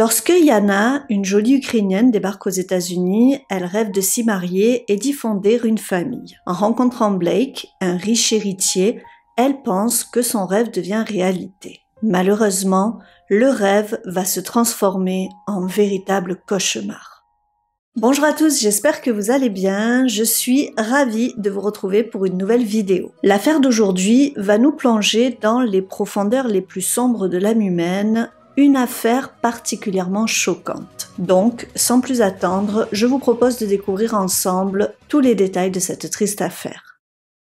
Lorsque Yana, une jolie Ukrainienne, débarque aux États-Unis, elle rêve de s'y marier et d'y fonder une famille. En rencontrant Blake, un riche héritier, elle pense que son rêve devient réalité. Malheureusement, le rêve va se transformer en véritable cauchemar. Bonjour à tous, j'espère que vous allez bien. Je suis ravie de vous retrouver pour une nouvelle vidéo. L'affaire d'aujourd'hui va nous plonger dans les profondeurs les plus sombres de l'âme humaine, une affaire particulièrement choquante. Donc, sans plus attendre, je vous propose de découvrir ensemble tous les détails de cette triste affaire.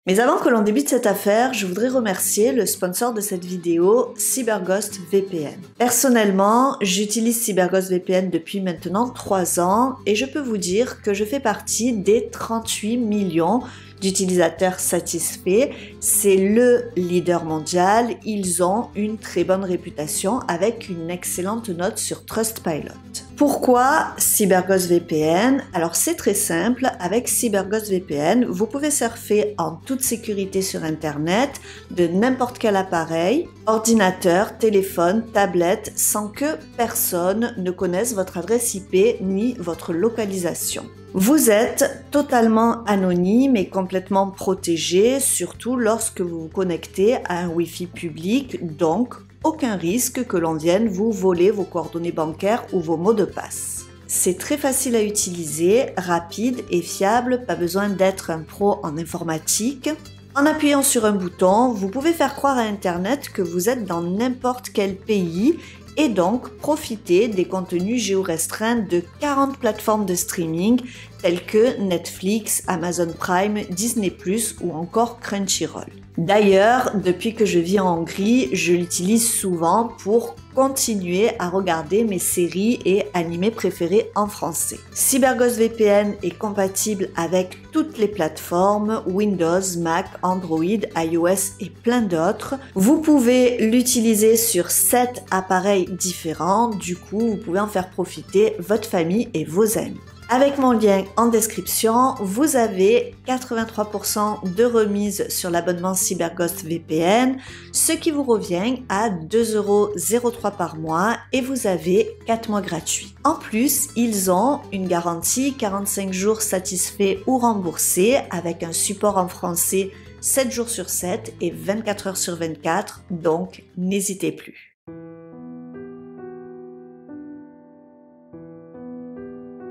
Mais avant que l'on débute cette affaire, je voudrais remercier le sponsor de cette vidéo, CyberGhost VPN. Personnellement, j'utilise CyberGhost VPN depuis maintenant 3 ans et je peux vous dire que je fais partie des 38 millions d'utilisateurs satisfaits. C'est le leader mondial. Ils ont une très bonne réputation avec une excellente note sur Trustpilot. Pourquoi CyberGhost VPN? Alors c'est très simple, avec CyberGhost VPN, vous pouvez surfer en toute sécurité sur Internet de n'importe quel appareil, ordinateur, téléphone, tablette, sans que personne ne connaisse votre adresse IP ni votre localisation. Vous êtes totalement anonyme et complètement protégé, surtout lorsque vous vous connectez à un Wi-Fi public, donc aucun risque que l'on vienne vous voler vos coordonnées bancaires ou vos mots de passe. C'est très facile à utiliser, rapide et fiable, pas besoin d'être un pro en informatique. En appuyant sur un bouton, vous pouvez faire croire à Internet que vous êtes dans n'importe quel pays et donc profiter des contenus géorestreints de 40 plateformes de streaming telles que Netflix, Amazon Prime, Disney+, ou encore Crunchyroll. D'ailleurs, depuis que je vis en Hongrie, je l'utilise souvent pour continuer à regarder mes séries et animés préférés en français. CyberGhost VPN est compatible avec toutes les plateformes Windows, Mac, Android, iOS et plein d'autres. Vous pouvez l'utiliser sur 7 appareils différents, du coup vous pouvez en faire profiter votre famille et vos amis. Avec mon lien en description, vous avez 83% de remise sur l'abonnement CyberGhost VPN, ce qui vous revient à 2,03 € par mois et vous avez 4 mois gratuits. En plus, ils ont une garantie 45 jours satisfaits ou remboursés avec un support en français 7 jours sur 7 et 24 heures sur 24, donc n'hésitez plus.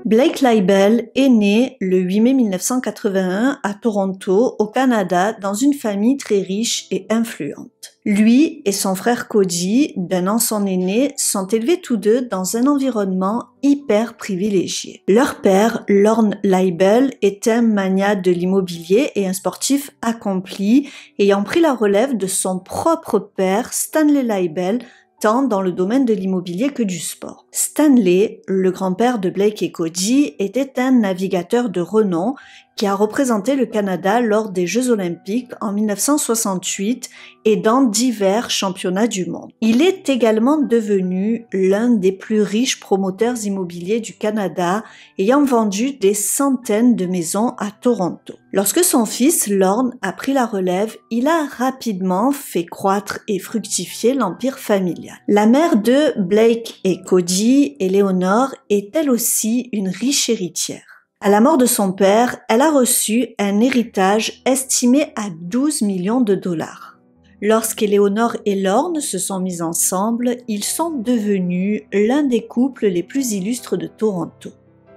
Blake Leibel est né le 8 mai 1981 à Toronto, au Canada, dans une famille très riche et influente. Lui et son frère Cody, d'un an son aîné, sont élevés tous deux dans un environnement hyper privilégié. Leur père, Lorne Leibel, est un magnat de l'immobilier et un sportif accompli, ayant pris la relève de son propre père, Stanley Leibel, tant dans le domaine de l'immobilier que du sport. Stanley, le grand-père de Blake et Cody, était un navigateur de renom qui a représenté le Canada lors des Jeux Olympiques en 1968 et dans divers championnats du monde. Il est également devenu l'un des plus riches promoteurs immobiliers du Canada, ayant vendu des centaines de maisons à Toronto. Lorsque son fils, Lorne, a pris la relève, il a rapidement fait croître et fructifier l'empire familial. La mère de Blake et Cody, Eleanor, est elle aussi une riche héritière. À la mort de son père, elle a reçu un héritage estimé à 12 millions de dollars. Lorsqu'Eleanor et Lorne se sont mis ensemble, ils sont devenus l'un des couples les plus illustres de Toronto.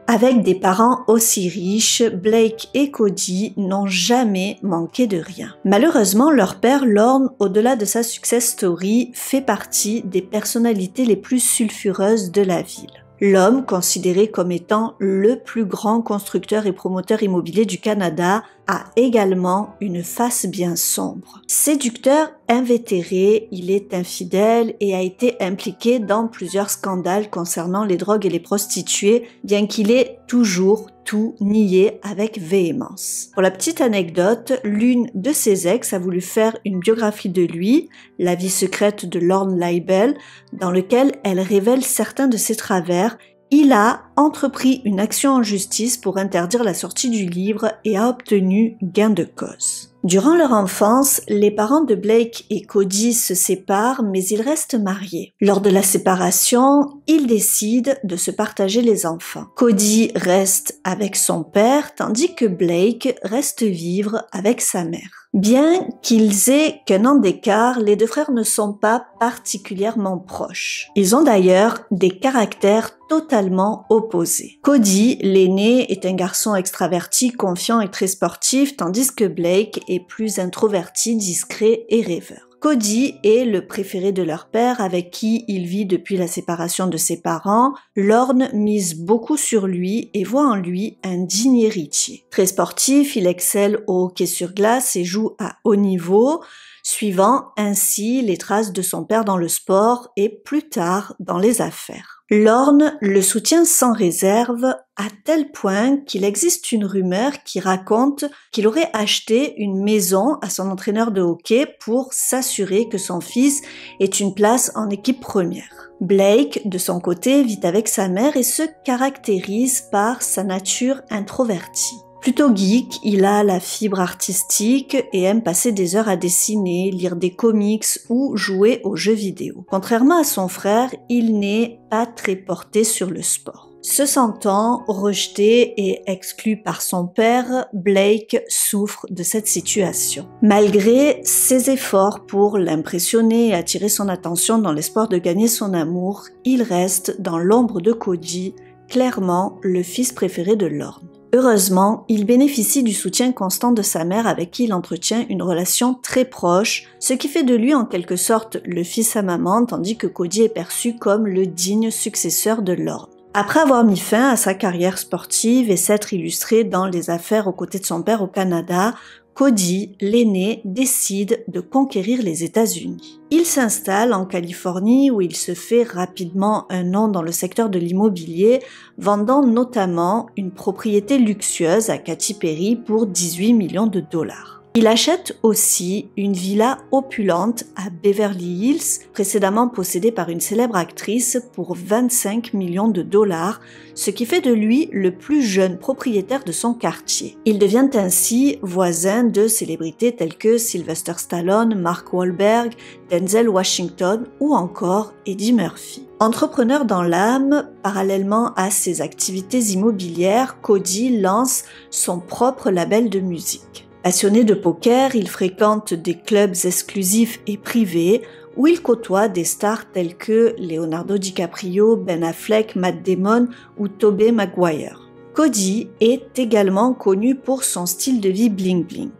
Avec des parents aussi riches, Blake et Cody n'ont jamais manqué de rien. Malheureusement, leur père, Lorne, au-delà de sa success story, fait partie des personnalités les plus sulfureuses de la ville. L'homme, considéré comme étant le plus grand constructeur et promoteur immobilier du Canada, a également une face bien sombre. Séducteur invétéré, il est infidèle et a été impliqué dans plusieurs scandales concernant les drogues et les prostituées, bien qu'il ait toujours tout nié avec véhémence. Pour la petite anecdote, l'une de ses ex a voulu faire une biographie de lui, La vie secrète de Lorne Leibel, dans lequel elle révèle certains de ses travers. Il a entreprit une action en justice pour interdire la sortie du livre et a obtenu gain de cause. Durant leur enfance, les parents de Blake et Cody se séparent, mais ils restent mariés. Lors de la séparation, ils décident de se partager les enfants. Cody reste avec son père, tandis que Blake reste vivre avec sa mère. Bien qu'ils aient qu'1 an d'écart, les deux frères ne sont pas particulièrement proches. Ils ont d'ailleurs des caractères totalement opposés. Cody, l'aîné, est un garçon extraverti, confiant et très sportif, tandis que Blake est plus introverti, discret et rêveur. Cody est le préféré de leur père avec qui il vit depuis la séparation de ses parents. Lorne mise beaucoup sur lui et voit en lui un digne héritier. Très sportif, il excelle au hockey sur glace et joue à haut niveau, suivant ainsi les traces de son père dans le sport et plus tard dans les affaires. Lorne le soutient sans réserve à tel point qu'il existe une rumeur qui raconte qu'il aurait acheté une maison à son entraîneur de hockey pour s'assurer que son fils ait une place en équipe première. Blake, de son côté, vit avec sa mère et se caractérise par sa nature introvertie. Plutôt geek, il a la fibre artistique et aime passer des heures à dessiner, lire des comics ou jouer aux jeux vidéo. Contrairement à son frère, il n'est pas très porté sur le sport. Se sentant rejeté et exclu par son père, Blake souffre de cette situation. Malgré ses efforts pour l'impressionner et attirer son attention dans l'espoir de gagner son amour, il reste dans l'ombre de Cody, clairement le fils préféré de Lorne. Heureusement, il bénéficie du soutien constant de sa mère avec qui il entretient une relation très proche, ce qui fait de lui en quelque sorte le fils à maman, tandis que Cody est perçu comme le digne successeur de Lorne. Après avoir mis fin à sa carrière sportive et s'être illustré dans les affaires aux côtés de son père au Canada, Cody, l'aîné, décide de conquérir les États-Unis. Il s'installe en Californie où il se fait rapidement un nom dans le secteur de l'immobilier, vendant notamment une propriété luxueuse à Katy Perry pour 18 millions de dollars. Il achète aussi une villa opulente à Beverly Hills, précédemment possédée par une célèbre actrice pour 25 millions de dollars, ce qui fait de lui le plus jeune propriétaire de son quartier. Il devient ainsi voisin de célébrités telles que Sylvester Stallone, Mark Wahlberg, Denzel Washington ou encore Eddie Murphy. Entrepreneur dans l'âme, parallèlement à ses activités immobilières, Cody lance son propre label de musique. Passionné de poker, il fréquente des clubs exclusifs et privés où il côtoie des stars telles que Leonardo DiCaprio, Ben Affleck, Matt Damon ou Tobey Maguire. Cody est également connu pour son style de vie bling-bling.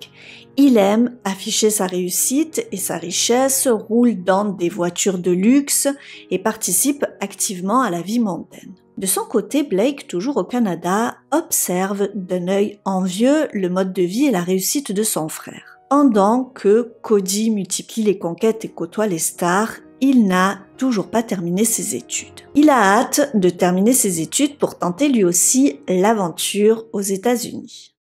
Il aime afficher sa réussite et sa richesse, roule dans des voitures de luxe et participe activement à la vie mondaine. De son côté, Blake, toujours au Canada, observe d'un œil envieux le mode de vie et la réussite de son frère. Pendant que Cody multiplie les conquêtes et côtoie les stars, il n'a toujours pas terminé ses études. Il a hâte de terminer ses études pour tenter lui aussi l'aventure aux États-Unis.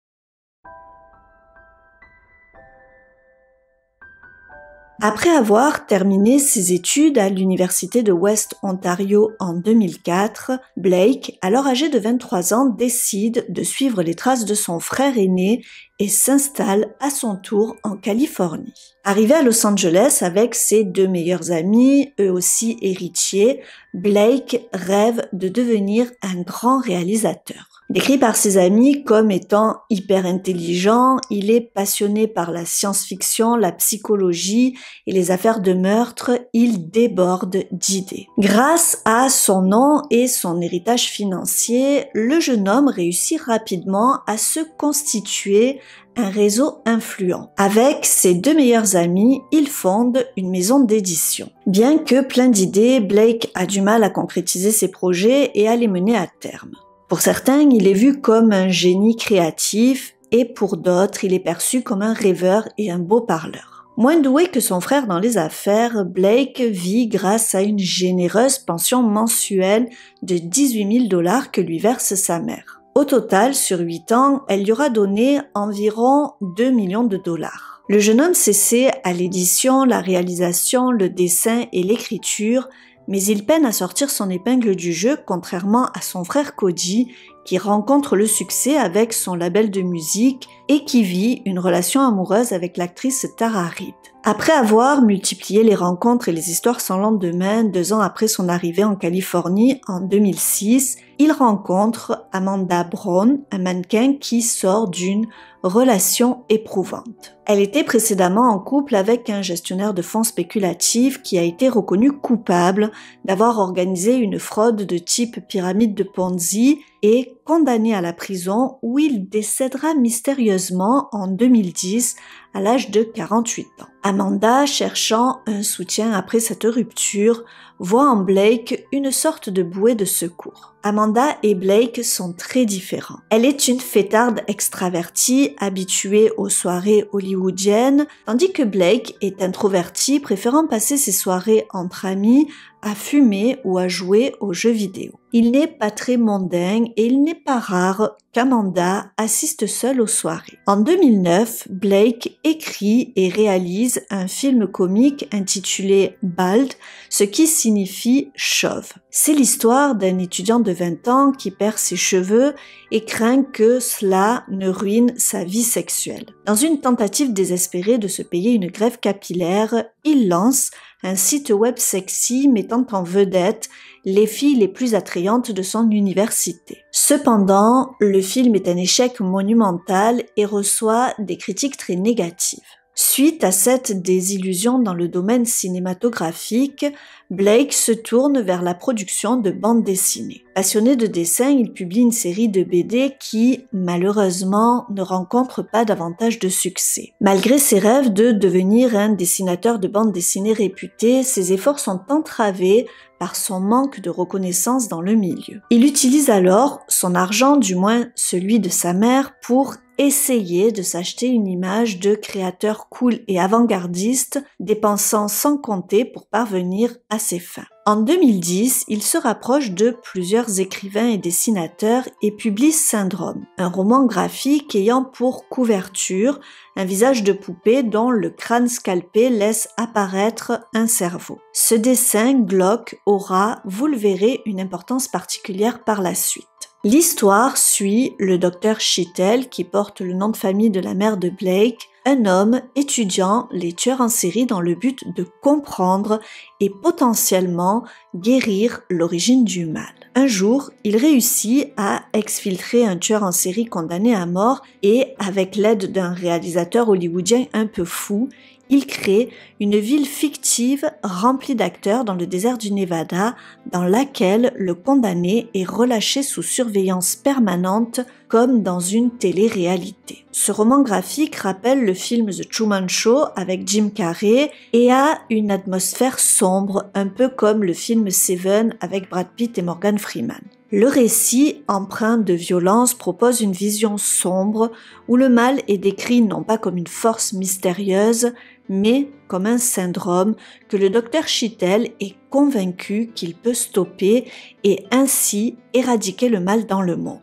Après avoir terminé ses études à l'université de West Ontario en 2004, Blake, alors âgé de 23 ans, décide de suivre les traces de son frère aîné et s'installe à son tour en Californie. Arrivé à Los Angeles avec ses 2 meilleurs amis, eux aussi héritiers, Blake rêve de devenir un grand réalisateur. Décrit par ses amis comme étant hyper intelligent, il est passionné par la science-fiction, la psychologie et les affaires de meurtre, il déborde d'idées. Grâce à son nom et son héritage financier, le jeune homme réussit rapidement à se constituer un réseau influent. Avec ses 2 meilleurs amis, il fonde une maison d'édition. Bien que plein d'idées, Blake a du mal à concrétiser ses projets et à les mener à terme. Pour certains, il est vu comme un génie créatif et pour d'autres, il est perçu comme un rêveur et un beau parleur. Moins doué que son frère dans les affaires, Blake vit grâce à une généreuse pension mensuelle de 18 000 $ que lui verse sa mère. Au total, sur 8 ans, elle lui aura donné environ 2 millions de dollars. Le jeune homme s'essaie à l'édition, la réalisation, le dessin et l'écriture, Mais il peine à sortir son épingle du jeu, contrairement à son frère Cody, qui rencontre le succès avec son label de musique et qui vit une relation amoureuse avec l'actrice Tara Reid. Après avoir multiplié les rencontres et les histoires sans lendemain 2 ans après son arrivée en Californie en 2006, il rencontre Amanda Brown, un mannequin qui sort d'une relation éprouvante. Elle était précédemment en couple avec un gestionnaire de fonds spéculatifs qui a été reconnu coupable d'avoir organisé une fraude de type pyramide de Ponzi et condamné à la prison où il décédera mystérieusement en 2010 à l'âge de 48 ans. Amanda, cherchant un soutien après cette rupture, voit en Blake une sorte de bouée de secours. Amanda et Blake sont très différents. Elle est une fêtarde extravertie, habituée aux soirées hollywoodiennes, tandis que Blake est introverti, préférant passer ses soirées entre amis, à fumer ou à jouer aux jeux vidéo. Il n'est pas très mondain et il n'est pas rare qu'Amanda assiste seule aux soirées. En 2009, Blake écrit et réalise un film comique intitulé Bald, ce qui signifie chauve. C'est l'histoire d'un étudiant de 20 ans qui perd ses cheveux et craint que cela ne ruine sa vie sexuelle. Dans une tentative désespérée de se payer une greffe capillaire, il lance un site web sexy mettant en vedette les filles les plus attrayantes de son université. Cependant, le film est un échec monumental et reçoit des critiques très négatives. Suite à cette désillusion dans le domaine cinématographique, Blake se tourne vers la production de bandes dessinées. Passionné de dessin, il publie une série de BD qui, malheureusement, ne rencontre pas davantage de succès. Malgré ses rêves de devenir un dessinateur de bandes dessinées réputé, ses efforts sont entravés par son manque de reconnaissance dans le milieu. Il utilise alors son argent, du moins celui de sa mère, pour essayer de s'acheter une image de créateur cool et avant-gardiste, dépensant sans compter pour parvenir à ses fins. En 2010, il se rapproche de plusieurs écrivains et dessinateurs et publie Syndrome, un roman graphique ayant pour couverture un visage de poupée dont le crâne scalpé laisse apparaître un cerveau. Ce dessin glauque aura, vous le verrez, une importance particulière par la suite. L'histoire suit le docteur Chittel, qui porte le nom de famille de la mère de Blake, un homme étudiant les tueurs en série dans le but de comprendre et potentiellement guérir l'origine du mal. Un jour, il réussit à exfiltrer un tueur en série condamné à mort et, avec l'aide d'un réalisateur hollywoodien un peu fou, il crée une ville fictive remplie d'acteurs dans le désert du Nevada, dans laquelle le condamné est relâché sous surveillance permanente comme dans une télé-réalité. Ce roman graphique rappelle le film The Truman Show avec Jim Carrey et a une atmosphère sombre, un peu comme le film Seven avec Brad Pitt et Morgan Freeman. Le récit, empreint de violence, propose une vision sombre où le mal est décrit non pas comme une force mystérieuse, mais comme un syndrome que le docteur Chittel est convaincu qu'il peut stopper et ainsi éradiquer le mal dans le monde.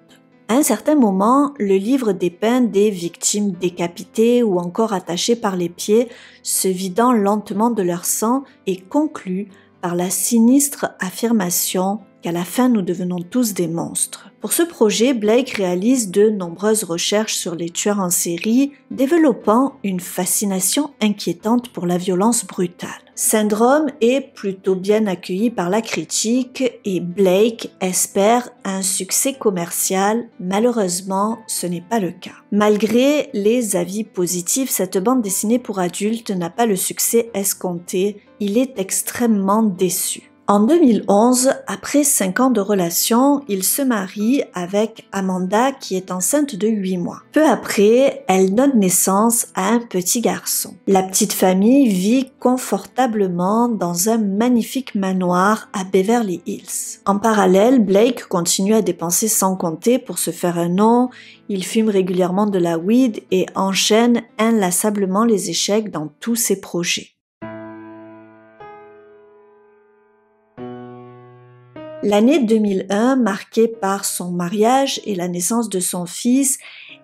À un certain moment, le livre dépeint des victimes décapitées ou encore attachées par les pieds, se vidant lentement de leur sang et conclut par la sinistre affirmation qu'à la fin nous devenons tous des monstres. Pour ce projet, Blake réalise de nombreuses recherches sur les tueurs en série, développant une fascination inquiétante pour la violence brutale. Syndrome est plutôt bien accueilli par la critique et Blake espère un succès commercial. Malheureusement, ce n'est pas le cas. Malgré les avis positifs, cette bande dessinée pour adultes n'a pas le succès escompté. Il est extrêmement déçu. En 2011, après 5 ans de relation, il se marie avec Amanda qui est enceinte de 8 mois. Peu après, elle donne naissance à un petit garçon. La petite famille vit confortablement dans un magnifique manoir à Beverly Hills. En parallèle, Blake continue à dépenser sans compter pour se faire un nom, il fume régulièrement de la weed et enchaîne inlassablement les échecs dans tous ses projets. L'année 2001, marquée par son mariage et la naissance de son fils,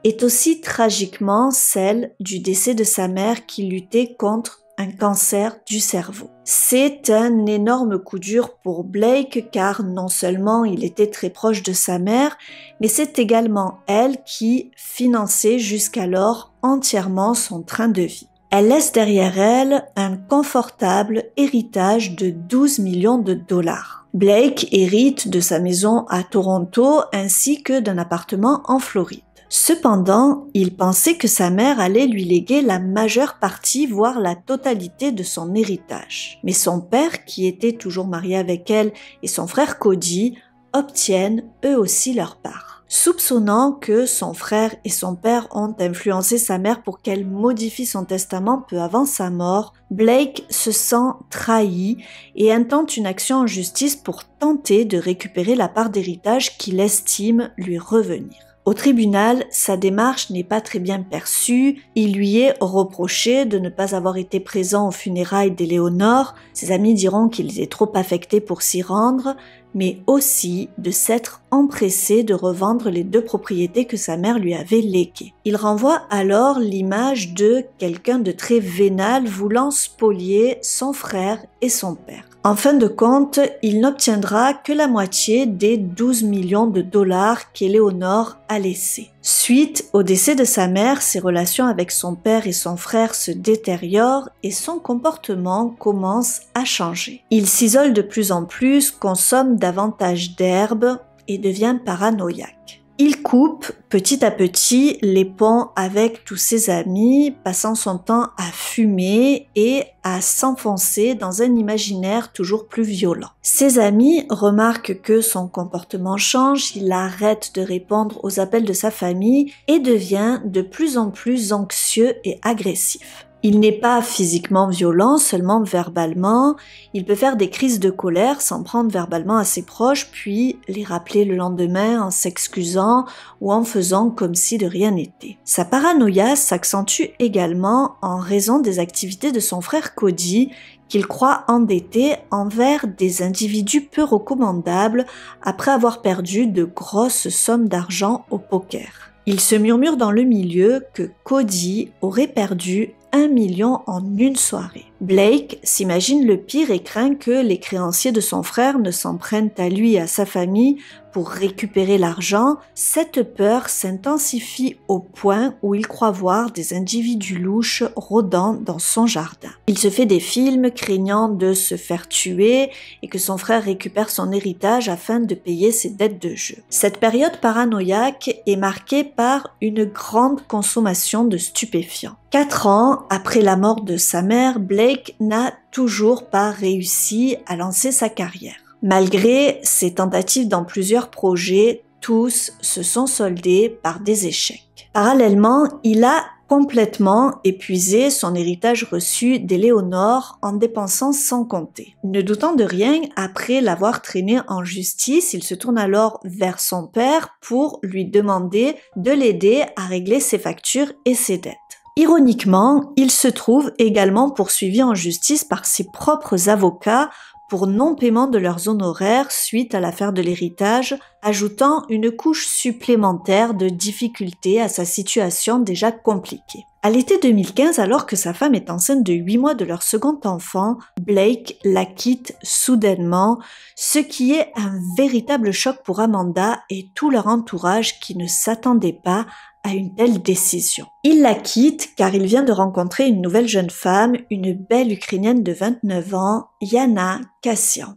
est aussi tragiquement celle du décès de sa mère qui luttait contre un cancer du cerveau. C'est un énorme coup dur pour Blake car non seulement il était très proche de sa mère, mais c'est également elle qui finançait jusqu'alors entièrement son train de vie. Elle laisse derrière elle un confortable héritage de 12 millions de dollars. Blake hérite de sa maison à Toronto ainsi que d'un appartement en Floride. Cependant, il pensait que sa mère allait lui léguer la majeure partie, voire la totalité de son héritage. Mais son père, qui était toujours marié avec elle, et son frère Cody obtiennent eux aussi leur part. Soupçonnant que son frère et son père ont influencé sa mère pour qu'elle modifie son testament peu avant sa mort, Blake se sent trahi et intente une action en justice pour tenter de récupérer la part d'héritage qu'il estime lui revenir. Au tribunal, sa démarche n'est pas très bien perçue, il lui est reproché de ne pas avoir été présent aux funérailles d'Éléonore, ses amis diront qu'il est trop affecté pour s'y rendre, mais aussi de s'être empressé de revendre les 2 propriétés que sa mère lui avait léguées. Il renvoie alors l'image de quelqu'un de très vénal voulant spolier son frère et son père. En fin de compte, il n'obtiendra que la moitié des 12 millions de dollars qu'Éléonore a laissés. Suite au décès de sa mère, ses relations avec son père et son frère se détériorent et son comportement commence à changer. Il s'isole de plus en plus, consomme davantage d'herbe et devient paranoïaque. Il coupe petit à petit les ponts avec tous ses amis, passant son temps à fumer et à s'enfoncer dans un imaginaire toujours plus violent. Ses amis remarquent que son comportement change, il arrête de répondre aux appels de sa famille et devient de plus en plus anxieux et agressif. Il n'est pas physiquement violent, seulement verbalement. Il peut faire des crises de colère, s'en prendre verbalement à ses proches, puis les rappeler le lendemain en s'excusant ou en faisant comme si de rien n'était. Sa paranoïa s'accentue également en raison des activités de son frère Cody, qu'il croit endetté envers des individus peu recommandables après avoir perdu de grosses sommes d'argent au poker. Il se murmure dans le milieu que Cody aurait perdu 1 million en une soirée. Blake s'imagine le pire et craint que les créanciers de son frère ne s'en prennent à lui et à sa famille pour récupérer l'argent. Cette peur s'intensifie au point où il croit voir des individus louches rôdant dans son jardin. Il se fait des films craignant de se faire tuer et que son frère récupère son héritage afin de payer ses dettes de jeu. Cette période paranoïaque est marquée par une grande consommation de stupéfiants. 4 ans après la mort de sa mère, Blake n'a toujours pas réussi à lancer sa carrière. Malgré ses tentatives dans plusieurs projets, tous se sont soldés par des échecs. Parallèlement, il a complètement épuisé son héritage reçu d'Éléonore en dépensant sans compter. Ne doutant de rien, après l'avoir traîné en justice, il se tourne alors vers son père pour lui demander de l'aider à régler ses factures et ses dettes. Ironiquement, il se trouve également poursuivi en justice par ses propres avocats pour non-paiement de leurs honoraires suite à l'affaire de l'héritage, ajoutant une couche supplémentaire de difficultés à sa situation déjà compliquée. À l'été 2015, alors que sa femme est enceinte de 8 mois de leur second enfant, Blake la quitte soudainement, ce qui est un véritable choc pour Amanda et tout leur entourage qui ne s'attendaient pas à une telle décision. Il la quitte car il vient de rencontrer une nouvelle jeune femme, une belle Ukrainienne de 29 ans, Yana Kassian.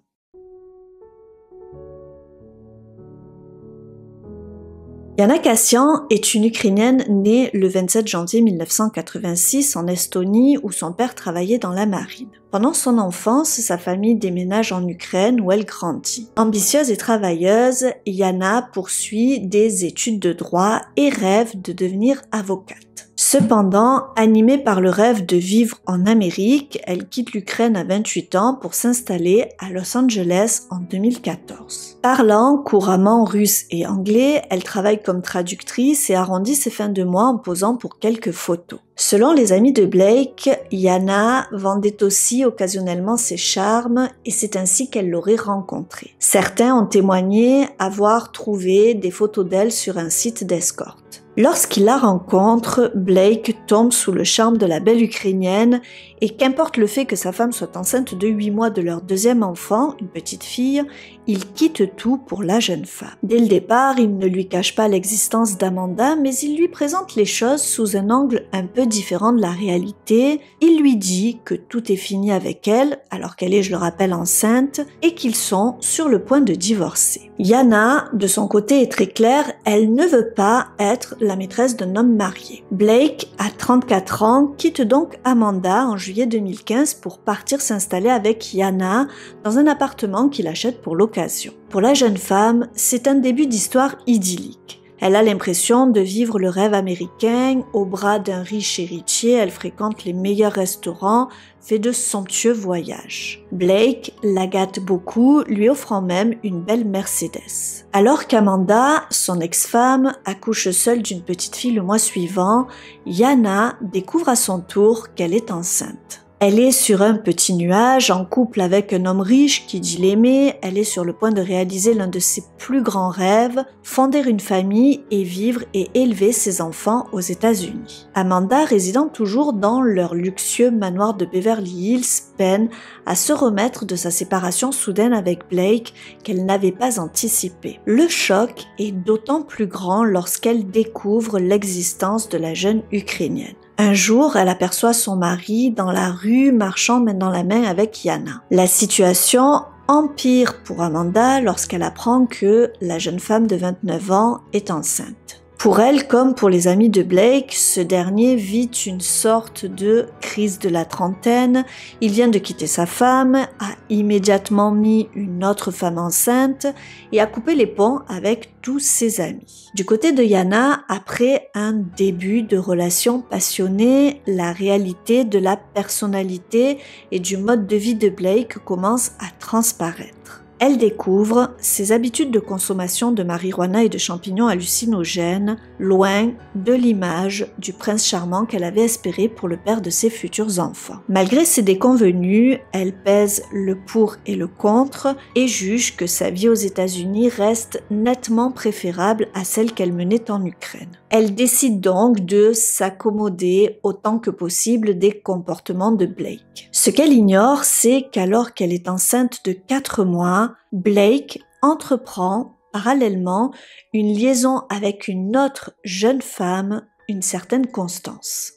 Yana Kassian est une Ukrainienne née le 27 janvier 1986 en Estonie où son père travaillait dans la marine. Pendant son enfance, sa famille déménage en Ukraine où elle grandit. Ambitieuse et travailleuse, Yana poursuit des études de droit et rêve de devenir avocate. Cependant, animée par le rêve de vivre en Amérique, elle quitte l'Ukraine à 28 ans pour s'installer à Los Angeles en 2014. Parlant couramment russe et anglais, elle travaille comme traductrice et arrondit ses fins de mois en posant pour quelques photos. Selon les amis de Blake, Yana vendait aussi occasionnellement ses charmes et c'est ainsi qu'elle l'aurait rencontré. Certains ont témoigné avoir trouvé des photos d'elle sur un site d'escorte. Lorsqu'il la rencontre, Blake tombe sous le charme de la belle Ukrainienne et qu'importe le fait que sa femme soit enceinte de 8 mois de leur deuxième enfant, une petite fille, il quitte tout pour la jeune femme. Dès le départ, il ne lui cache pas l'existence d'Amanda, mais il lui présente les choses sous un angle un peu différent de la réalité. Il lui dit que tout est fini avec elle, alors qu'elle est, je le rappelle, enceinte, et qu'ils sont sur le point de divorcer. Yana, de son côté, est très claire, elle ne veut pas être la maîtresse d'un homme marié. Blake, à 34 ans, quitte donc Amanda en juillet 2015 pour partir s'installer avec Yana dans un appartement qu'il achète pour l'occasion. Pour la jeune femme, c'est un début d'histoire idyllique. Elle a l'impression de vivre le rêve américain, au bras d'un riche héritier, elle fréquente les meilleurs restaurants, fait de somptueux voyages. Blake la gâte beaucoup, lui offrant même une belle Mercedes. Alors qu'Amanda, son ex-femme, accouche seule d'une petite fille le mois suivant, Yana découvre à son tour qu'elle est enceinte. Elle est sur un petit nuage, en couple avec un homme riche qui dit l'aimer, elle est sur le point de réaliser l'un de ses plus grands rêves, fonder une famille et vivre et élever ses enfants aux États-Unis. Amanda, résidant toujours dans leur luxueux manoir de Beverly Hills, peine à se remettre de sa séparation soudaine avec Blake qu'elle n'avait pas anticipé. Le choc est d'autant plus grand lorsqu'elle découvre l'existence de la jeune Ukrainienne. Un jour, elle aperçoit son mari dans la rue marchant main dans la main avec Yana. La situation empire pour Amanda lorsqu'elle apprend que la jeune femme de 29 ans est enceinte. Pour elle, comme pour les amis de Blake, ce dernier vit une sorte de crise de la trentaine. Il vient de quitter sa femme, a immédiatement mis une autre femme enceinte et a coupé les ponts avec tous ses amis. Du côté de Yana, après un début de relation passionnée, la réalité de la personnalité et du mode de vie de Blake commence à transparaître. Elle découvre ses habitudes de consommation de marijuana et de champignons hallucinogènes, loin de l'image du prince charmant qu'elle avait espéré pour le père de ses futurs enfants. Malgré ces déconvenues, elle pèse le pour et le contre et juge que sa vie aux États-Unis reste nettement préférable à celle qu'elle menait en Ukraine. Elle décide donc de s'accommoder autant que possible des comportements de Blake. Ce qu'elle ignore, c'est qu'alors qu'elle est enceinte de 4 mois, Blake entreprend parallèlement une liaison avec une autre jeune femme, une certaine Constance.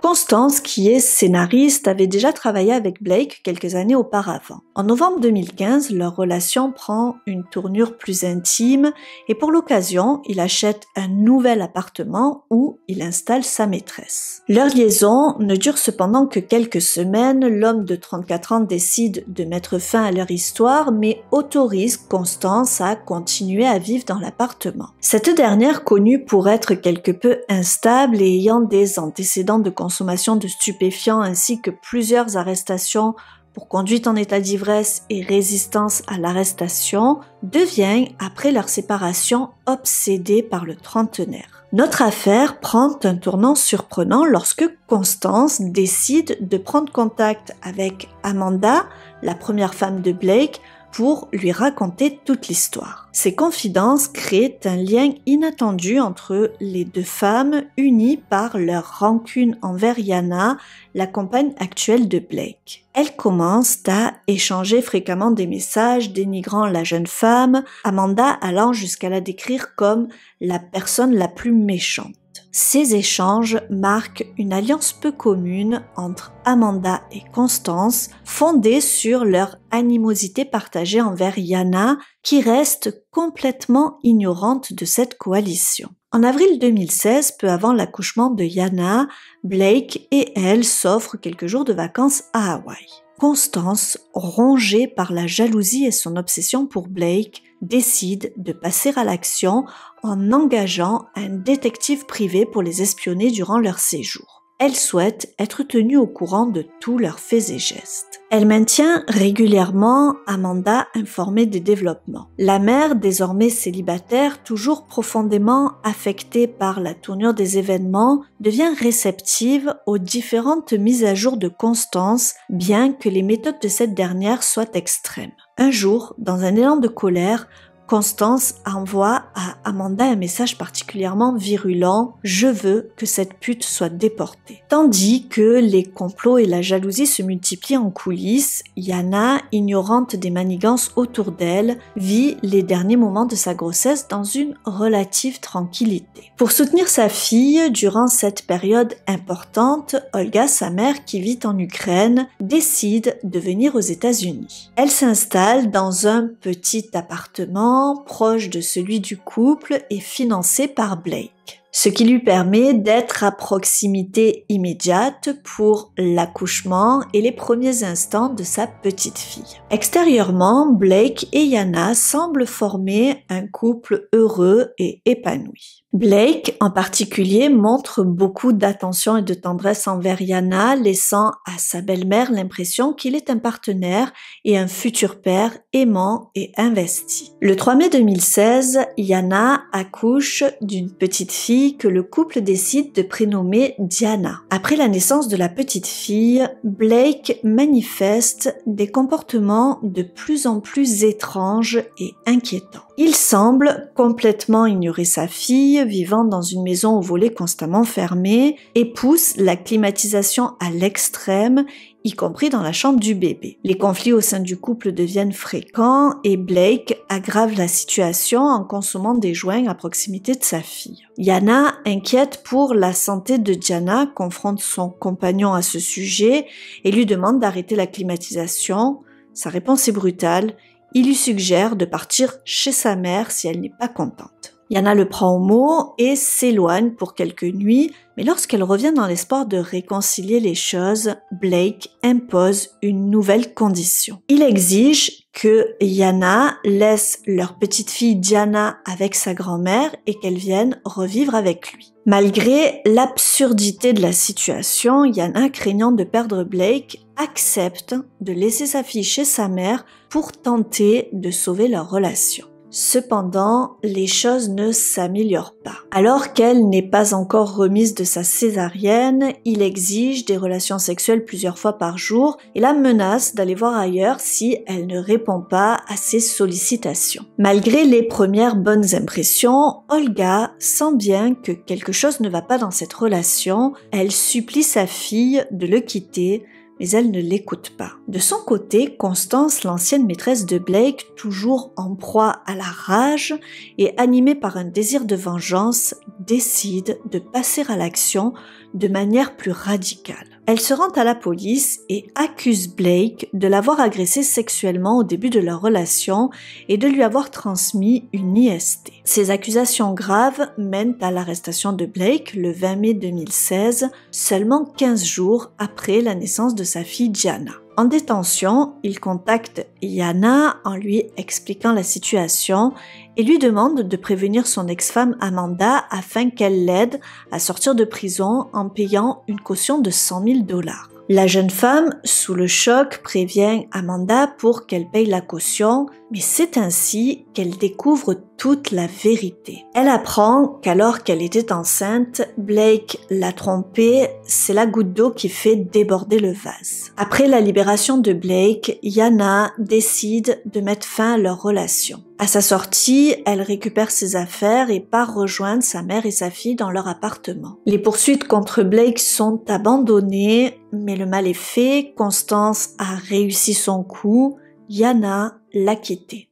Constance, qui est scénariste, avait déjà travaillé avec Blake quelques années auparavant. En novembre 2015, leur relation prend une tournure plus intime et pour l'occasion, il achète un nouvel appartement où il installe sa maîtresse. Leur liaison ne dure cependant que quelques semaines, l'homme de 34 ans décide de mettre fin à leur histoire mais autorise Constance à continuer à vivre dans l'appartement. Cette dernière, connue pour être quelque peu instable et ayant des antécédents de consommation de stupéfiants ainsi que plusieurs arrestations pour conduite en état d'ivresse et résistance à l'arrestation, devient, après leur séparation, obsédée par le trentenaire. Notre affaire prend un tournant surprenant lorsque Constance décide de prendre contact avec Amanda, la première femme de Blake, pour lui raconter toute l'histoire. Ces confidences créent un lien inattendu entre les deux femmes, unies par leur rancune envers Yana, la compagne actuelle de Blake. Elles commencent à échanger fréquemment des messages dénigrant la jeune femme, Amanda allant jusqu'à la décrire comme la personne la plus méchante. Ces échanges marquent une alliance peu commune entre Amanda et Constance, fondée sur leur animosité partagée envers Yana, qui reste complètement ignorante de cette coalition. En avril 2016, peu avant l'accouchement de Yana, Blake et elle s'offrent quelques jours de vacances à Hawaï. Constance, rongée par la jalousie et son obsession pour Blake, décide de passer à l'action en engageant un détective privé pour les espionner durant leur séjour. Elle souhaite être tenue au courant de tous leurs faits et gestes. Elle maintient régulièrement Amanda informée des développements. La mère, désormais célibataire, toujours profondément affectée par la tournure des événements, devient réceptive aux différentes mises à jour de Constance, bien que les méthodes de cette dernière soient extrêmes. Un jour, dans un élan de colère, Constance envoie à Amanda un message particulièrement virulent « Je veux que cette pute soit déportée ». Tandis que les complots et la jalousie se multiplient en coulisses, Yana, ignorante des manigances autour d'elle, vit les derniers moments de sa grossesse dans une relative tranquillité. Pour soutenir sa fille durant cette période importante, Olga, sa mère qui vit en Ukraine, décide de venir aux États-Unis. Elle s'installe dans un petit appartement proche de celui du couple et financé par Blake, ce qui lui permet d'être à proximité immédiate pour l'accouchement et les premiers instants de sa petite fille. Extérieurement, Blake et Yana semblent former un couple heureux et épanoui. Blake, en particulier, montre beaucoup d'attention et de tendresse envers Yana, laissant à sa belle-mère l'impression qu'il est un partenaire et un futur père aimant et investi. Le 3 mai 2016, Yana accouche d'une petite fille que le couple décide de prénommer Diana. Après la naissance de la petite fille, Blake manifeste des comportements de plus en plus étranges et inquiétants. Il semble complètement ignorer sa fille, vivant dans une maison aux volets constamment fermés, et pousse la climatisation à l'extrême, y compris dans la chambre du bébé. Les conflits au sein du couple deviennent fréquents et Blake aggrave la situation en consommant des joints à proximité de sa fille. Yana, inquiète pour la santé de Diana, confronte son compagnon à ce sujet et lui demande d'arrêter la climatisation. Sa réponse est brutale. Il lui suggère de partir chez sa mère si elle n'est pas contente. Yana le prend au mot et s'éloigne pour quelques nuits, mais lorsqu'elle revient dans l'espoir de réconcilier les choses, Blake impose une nouvelle condition. Il exige que Yana laisse leur petite fille Diana avec sa grand-mère et qu'elle vienne revivre avec lui. Malgré l'absurdité de la situation, Yana, craignant de perdre Blake, accepte de laisser sa fille chez sa mère pour tenter de sauver leur relation. Cependant, les choses ne s'améliorent pas. Alors qu'elle n'est pas encore remise de sa césarienne, il exige des relations sexuelles plusieurs fois par jour et la menace d'aller voir ailleurs si elle ne répond pas à ses sollicitations. Malgré les premières bonnes impressions, Olga sent bien que quelque chose ne va pas dans cette relation. Elle supplie sa fille de le quitter, mais elle ne l'écoute pas. De son côté, Constance, l'ancienne maîtresse de Blake, toujours en proie à la rage et animée par un désir de vengeance, décide de passer à l'action de manière plus radicale. Elle se rend à la police et accuse Blake de l'avoir agressée sexuellement au début de leur relation et de lui avoir transmis une IST. Ces accusations graves mènent à l'arrestation de Blake le 20 mai 2016, seulement 15 jours après la naissance de sa fille Diana. En détention, il contacte Yana en lui expliquant la situation et lui demande de prévenir son ex-femme Amanda afin qu'elle l'aide à sortir de prison en payant une caution de $100 000. La jeune femme, sous le choc, prévient Amanda pour qu'elle paye la caution, mais c'est ainsi qu'elle découvre toute la vérité. Elle apprend qu'alors qu'elle était enceinte, Blake l'a trompée, c'est la goutte d'eau qui fait déborder le vase. Après la libération de Blake, Yana décide de mettre fin à leur relation. À sa sortie, elle récupère ses affaires et part rejoindre sa mère et sa fille dans leur appartement. Les poursuites contre Blake sont abandonnées, mais le mal est fait, Constance a réussi son coup, Yana l'a quitté.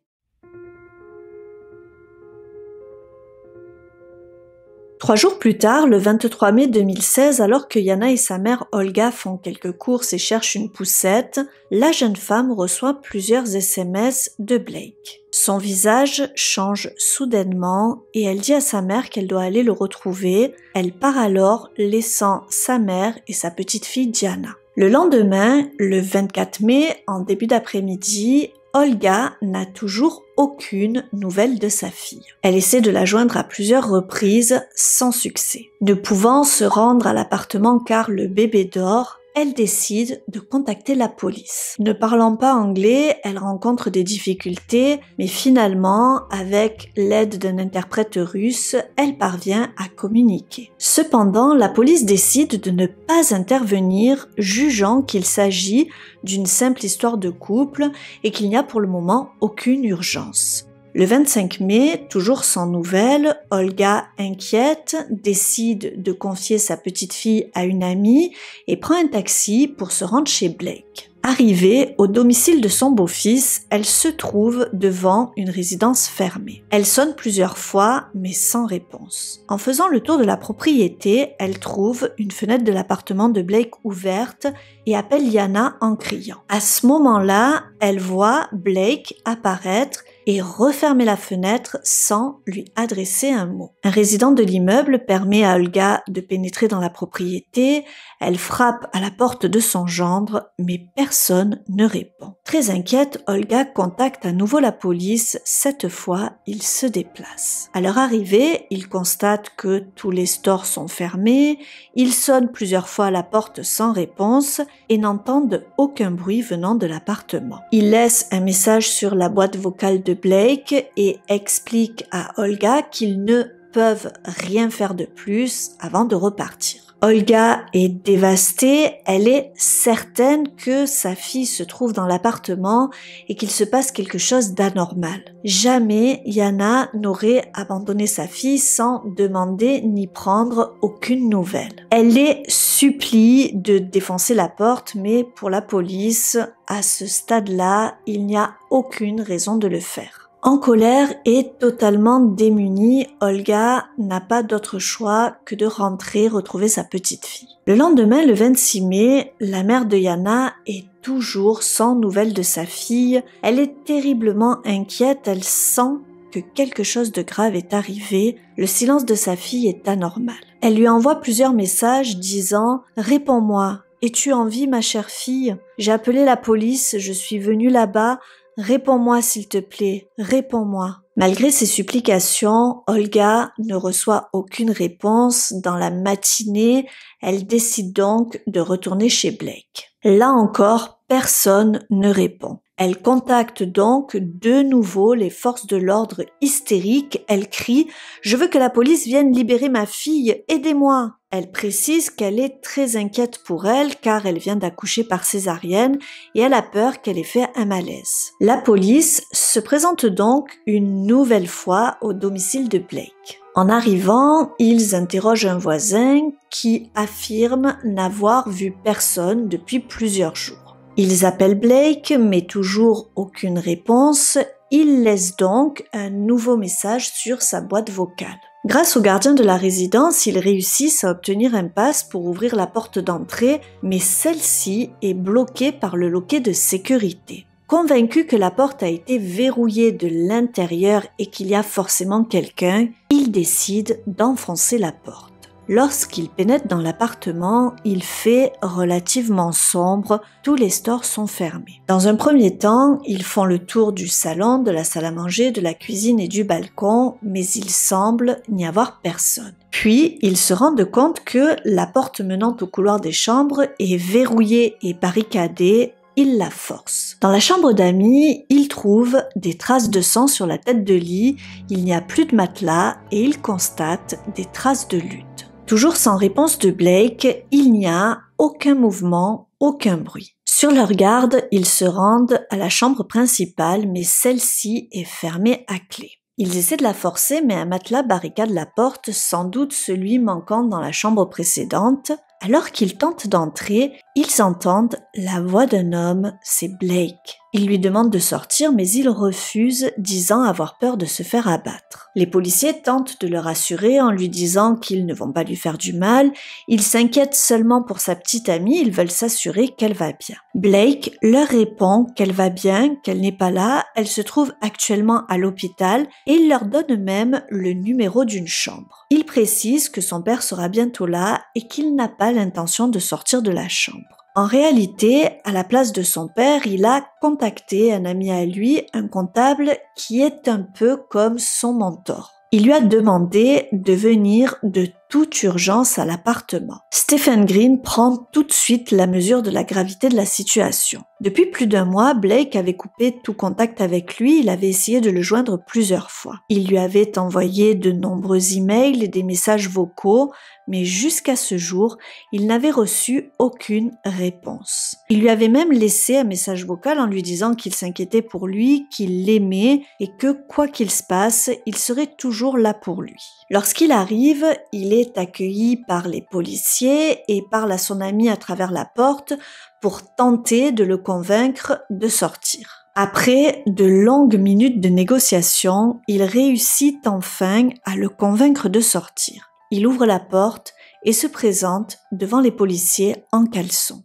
Trois jours plus tard, le 23 mai 2016, alors que Yana et sa mère Olga font quelques courses et cherchent une poussette, la jeune femme reçoit plusieurs SMS de Blake. Son visage change soudainement et elle dit à sa mère qu'elle doit aller le retrouver. Elle part alors, laissant sa mère et sa petite fille Diana. Le lendemain, le 24 mai, en début d'après-midi, Olga n'a toujours aucune nouvelle de sa fille. Elle essaie de la joindre à plusieurs reprises sans succès. Ne pouvant se rendre à l'appartement car le bébé dort, elle décide de contacter la police. Ne parlant pas anglais, elle rencontre des difficultés, mais finalement, avec l'aide d'un interprète russe, elle parvient à communiquer. Cependant, la police décide de ne pas intervenir, jugeant qu'il s'agit d'une simple histoire de couple et qu'il n'y a pour le moment aucune urgence. Le 25 mai, toujours sans nouvelles, Olga, inquiète, décide de confier sa petite fille à une amie et prend un taxi pour se rendre chez Blake. Arrivée au domicile de son beau-fils, elle se trouve devant une résidence fermée. Elle sonne plusieurs fois, mais sans réponse. En faisant le tour de la propriété, elle trouve une fenêtre de l'appartement de Blake ouverte et appelle Yana en criant. À ce moment-là, elle voit Blake apparaître et refermer la fenêtre sans lui adresser un mot. Un résident de l'immeuble permet à Olga de pénétrer dans la propriété. Elle frappe à la porte de son gendre, mais personne ne répond. Très inquiète, Olga contacte à nouveau la police. Cette fois, ils se déplacent. À leur arrivée, ils constatent que tous les stores sont fermés. Ils sonnent plusieurs fois à la porte sans réponse et n'entendent aucun bruit venant de l'appartement. Ils laissent un message sur la boîte vocale de Blake et expliquent à Olga qu'ils ne peuvent rien faire de plus avant de repartir. Olga est dévastée, elle est certaine que sa fille se trouve dans l'appartement et qu'il se passe quelque chose d'anormal. Jamais Yana n'aurait abandonné sa fille sans demander ni prendre aucune nouvelle. Elle les supplie de défoncer la porte, mais pour la police, à ce stade-là, il n'y a aucune raison de le faire. En colère et totalement démunie, Olga n'a pas d'autre choix que de rentrer retrouver sa petite fille. Le lendemain, le 26 mai, la mère de Yana est toujours sans nouvelles de sa fille. Elle est terriblement inquiète, elle sent que quelque chose de grave est arrivé. Le silence de sa fille est anormal. Elle lui envoie plusieurs messages disant « Réponds-moi, es-tu en vie ma chère fille ? J'ai appelé la police, je suis venue là-bas. Réponds-moi s'il te plaît, réponds-moi. » Malgré ses supplications, Olga ne reçoit aucune réponse. Dans la matinée, elle décide donc de retourner chez Blake. Là encore, personne ne répond. Elle contacte donc de nouveau les forces de l'ordre hystériques. Elle crie « Je veux que la police vienne libérer ma fille, aidez-moi !» Elle précise qu'elle est très inquiète pour elle car elle vient d'accoucher par césarienne et elle a peur qu'elle ait fait un malaise. La police se présente donc une nouvelle fois au domicile de Blake. En arrivant, ils interrogent un voisin qui affirme n'avoir vu personne depuis plusieurs jours. Ils appellent Blake, mais toujours aucune réponse. Ils laissent donc un nouveau message sur sa boîte vocale. Grâce au gardien de la résidence, ils réussissent à obtenir un pass pour ouvrir la porte d'entrée, mais celle-ci est bloquée par le loquet de sécurité. Convaincu que la porte a été verrouillée de l'intérieur et qu'il y a forcément quelqu'un, ils décident d'enfoncer la porte. Lorsqu'ils pénètrent dans l'appartement, il fait relativement sombre, tous les stores sont fermés. Dans un premier temps, ils font le tour du salon, de la salle à manger, de la cuisine et du balcon, mais il semble n'y avoir personne. Puis, ils se rendent compte que la porte menant au couloir des chambres est verrouillée et barricadée. Ils la forcent. Dans la chambre d'amis, ils trouvent des traces de sang sur la tête de lit, il n'y a plus de matelas et ils constatent des traces de lutte. Toujours sans réponse de Blake, il n'y a aucun mouvement, aucun bruit. Sur leur garde, ils se rendent à la chambre principale, mais celle-ci est fermée à clé. Ils essaient de la forcer, mais un matelas barricade la porte, sans doute celui manquant dans la chambre précédente. Alors qu'ils tentent d'entrer, ils entendent la voix d'un homme, c'est Blake. Ils lui demandent de sortir, mais il refuse, disant avoir peur de se faire abattre. Les policiers tentent de le rassurer en lui disant qu'ils ne vont pas lui faire du mal. Ils s'inquiètent seulement pour sa petite amie, ils veulent s'assurer qu'elle va bien. Blake leur répond qu'elle va bien, qu'elle n'est pas là, elle se trouve actuellement à l'hôpital et il leur donne même le numéro d'une chambre. Il précise que son père sera bientôt là et qu'il n'a pas l'intention de sortir de la chambre. En réalité, à la place de son père, il a contacté un ami à lui, un comptable qui est un peu comme son mentor. Il lui a demandé de venir de toute urgence à l'appartement. Stephen Green prend tout de suite la mesure de la gravité de la situation. Depuis plus d'un mois, Blake avait coupé tout contact avec lui, il avait essayé de le joindre plusieurs fois. Il lui avait envoyé de nombreux emails et des messages vocaux, mais jusqu'à ce jour, il n'avait reçu aucune réponse. Il lui avait même laissé un message vocal en lui disant qu'il s'inquiétait pour lui, qu'il l'aimait et que quoi qu'il se passe, il serait toujours là pour lui. Lorsqu'il arrive, il est accueilli par les policiers et parle à son ami à travers la porte pour tenter de le convaincre de sortir. Après de longues minutes de négociation, il réussit enfin à le convaincre de sortir. Il ouvre la porte et se présente devant les policiers en caleçon.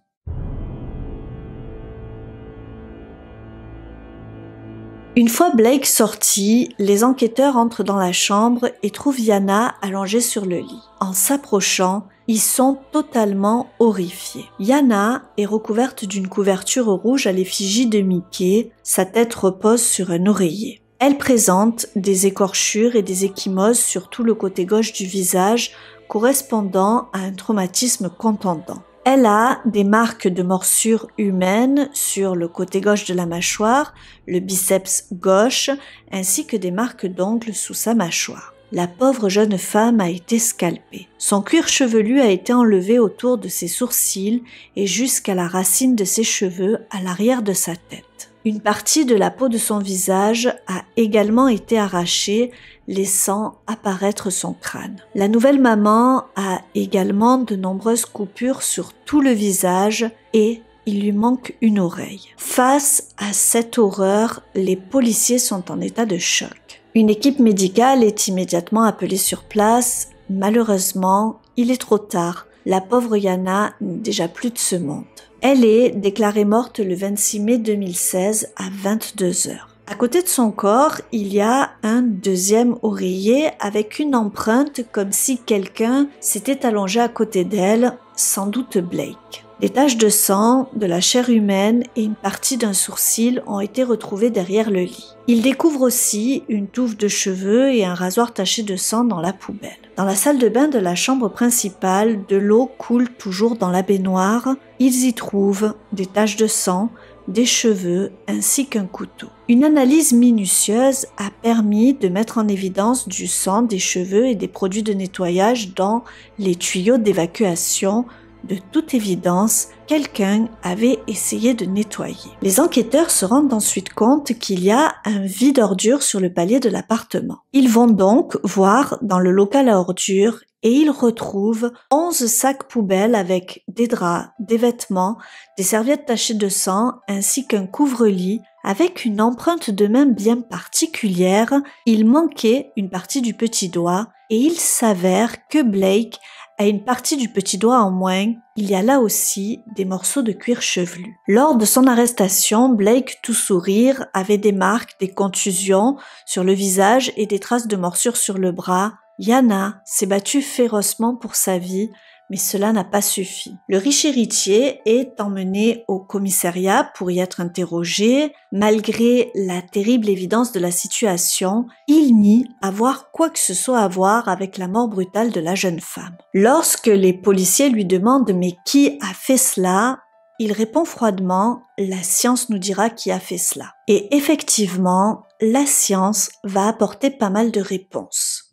Une fois Blake sorti, les enquêteurs entrent dans la chambre et trouvent Yana allongée sur le lit. En s'approchant, ils sont totalement horrifiés. Yana est recouverte d'une couverture rouge à l'effigie de Mickey, sa tête repose sur un oreiller. Elle présente des écorchures et des ecchymoses sur tout le côté gauche du visage, correspondant à un traumatisme contondant. Elle a des marques de morsures humaines sur le côté gauche de la mâchoire, le biceps gauche, ainsi que des marques d'ongles sous sa mâchoire. La pauvre jeune femme a été scalpée. Son cuir chevelu a été enlevé autour de ses sourcils et jusqu'à la racine de ses cheveux à l'arrière de sa tête. Une partie de la peau de son visage a également été arrachée, laissant apparaître son crâne. La nouvelle maman a également de nombreuses coupures sur tout le visage et il lui manque une oreille. Face à cette horreur, les policiers sont en état de choc. Une équipe médicale est immédiatement appelée sur place. Malheureusement, il est trop tard. La pauvre Yana n'est déjà plus de ce monde. Elle est déclarée morte le 26 mai 2016 à 22h. À côté de son corps, il y a un deuxième oreiller avec une empreinte comme si quelqu'un s'était allongé à côté d'elle, sans doute Blake. Des taches de sang, de la chair humaine et une partie d'un sourcil ont été retrouvées derrière le lit. Il découvre aussi une touffe de cheveux et un rasoir taché de sang dans la poubelle. Dans la salle de bain de la chambre principale, de l'eau coule toujours dans la baignoire. Ils y trouvent des taches de sang, des cheveux ainsi qu'un couteau. Une analyse minutieuse a permis de mettre en évidence du sang, des cheveux et des produits de nettoyage dans les tuyaux d'évacuation. De toute évidence, quelqu'un avait essayé de nettoyer. Les enquêteurs se rendent ensuite compte qu'il y a un vide ordures sur le palier de l'appartement. Ils vont donc voir dans le local à ordures et ils retrouvent 11 sacs poubelles avec des draps, des vêtements, des serviettes tachées de sang ainsi qu'un couvre-lit avec une empreinte de main bien particulière. Il manquait une partie du petit doigt et il s'avère que Blake a une partie du petit doigt en moins. Il y a là aussi des morceaux de cuir chevelu. Lors de son arrestation, Blake, tout sourire, avait des marques, des contusions sur le visage et des traces de morsures sur le bras. Yana s'est battue férocement pour sa vie, mais cela n'a pas suffi. Le riche héritier est emmené au commissariat pour y être interrogé. Malgré la terrible évidence de la situation, il nie avoir quoi que ce soit à voir avec la mort brutale de la jeune femme. Lorsque les policiers lui demandent « Mais qui a fait cela ?», il répond froidement « La science nous dira qui a fait cela ». Et effectivement, la science va apporter pas mal de réponses.